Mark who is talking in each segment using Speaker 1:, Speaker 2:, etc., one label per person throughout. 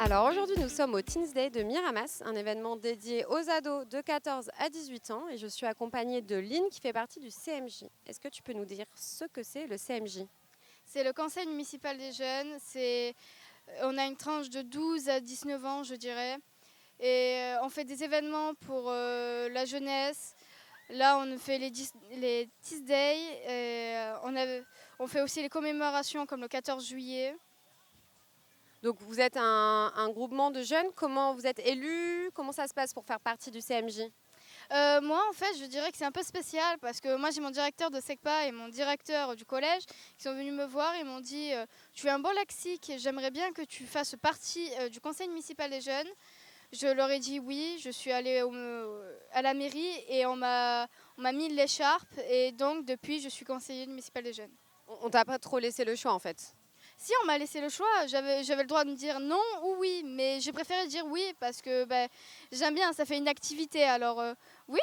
Speaker 1: Alors aujourd'hui, nous sommes au Teens Day de Miramas, un événement dédié aux ados de 14 à 18 ans. Et je suis accompagnée de Lynn qui fait partie du CMJ. Est-ce que tu peux nous dire ce que c'est le CMJ?
Speaker 2: C'est le conseil municipal des jeunes. On a une tranche de 12 à 19 ans, je dirais. Et on fait des événements pour la jeunesse. Là, on fait les Teens Day. Et, on fait aussi les commémorations comme le 14 juillet.
Speaker 1: Donc vous êtes un groupement de jeunes. Comment vous êtes élus? Comment ça se passe pour faire partie du CMJ?
Speaker 2: Moi, en fait, je dirais que c'est un peu spécial parce que moi, j'ai mon directeur de SECPA et mon directeur du collège qui sont venus me voir et m'ont dit tu es un bon lexique, j'aimerais bien que tu fasses partie du conseil municipal des jeunes. Je leur ai dit oui, je suis allée à la mairie et on m'a mis l'écharpe et donc depuis, je suis conseillère municipale des jeunes.
Speaker 1: On t'a pas trop laissé le choix en fait.
Speaker 2: Si on m'a laissé le choix, j'avais le droit de me dire non ou oui, mais j'ai préféré dire oui parce que j'aime bien, ça fait une activité. Alors oui,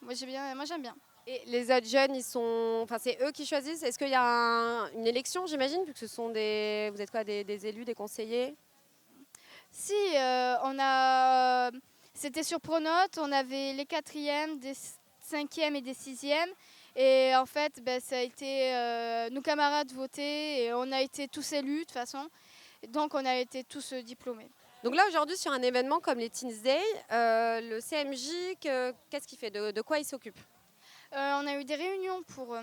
Speaker 2: moi j'aime bien.
Speaker 1: Et les autres jeunes, enfin c'est eux qui choisissent. Est-ce qu'il y a une élection, j'imagine, vu que ce sont vous êtes quoi, des élus, des conseillers?
Speaker 2: Si c'était sur Pronote, on avait les quatrièmes, des cinquièmes et des sixièmes. Et en fait, ça a été nos camarades votés et on a été tous élus de toute façon. Donc on a été tous diplômés.
Speaker 1: Donc là, aujourd'hui, sur un événement comme les Teens Day, le CMJ, qu'est-ce qu'il fait? De quoi il s'occupe?
Speaker 2: On a eu des réunions pour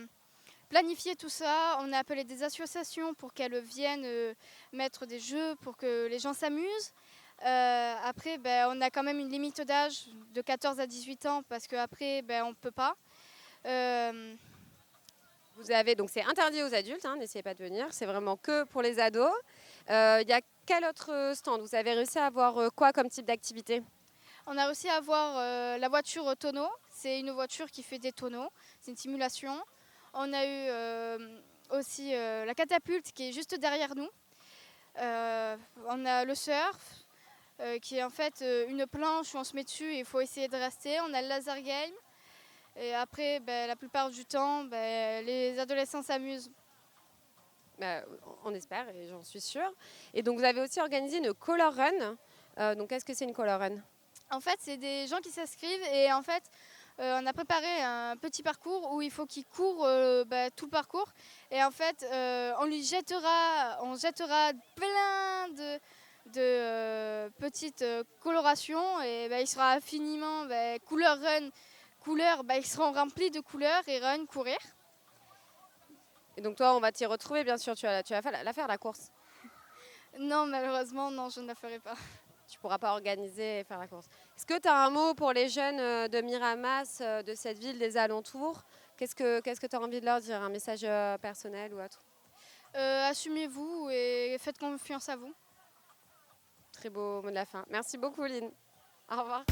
Speaker 2: planifier tout ça. On a appelé des associations pour qu'elles viennent mettre des jeux pour que les gens s'amusent. Après, on a quand même une limite d'âge de 14 à 18 ans parce qu'après, on ne peut pas.
Speaker 1: Donc c'est interdit aux adultes, hein, n'essayez pas de venir, c'est vraiment que pour les ados. Il y a quel autre stand? Vous avez réussi à avoir quoi comme type d'activité?
Speaker 2: On a réussi à avoir la voiture tonneau. C'est une voiture qui fait des tonneaux. C'est une simulation. On a eu aussi la catapulte qui est juste derrière nous. On a le surf qui est en fait une planche où on se met dessus et il faut essayer de rester. On a le laser game. Et après, la plupart du temps, les adolescents s'amusent.
Speaker 1: Bah, on espère et j'en suis sûre. Et donc vous avez aussi organisé une color run. Donc qu'est-ce que c'est une color run?
Speaker 2: En fait, c'est des gens qui s'inscrivent et en fait, on a préparé un petit parcours où il faut qu'il court tout le parcours. Et en fait, on jettera plein de petites colorations et il sera infiniment couleur run, couleur, ils seront remplis de couleurs et run, courir.
Speaker 1: Et donc toi, on va t'y retrouver, bien sûr, tu vas la faire, la course.
Speaker 2: Non, malheureusement, non, je ne la ferai pas.
Speaker 1: Tu pourras pas organiser et faire la course. Est-ce que tu as un mot pour les jeunes de Miramas, de cette ville, des alentours? Qu'est-ce que tu as envie de leur dire? Un message personnel ou autre?
Speaker 2: Assumez-vous et faites confiance à vous.
Speaker 1: Très beau mot de la fin. Merci beaucoup, Lynn. Au revoir.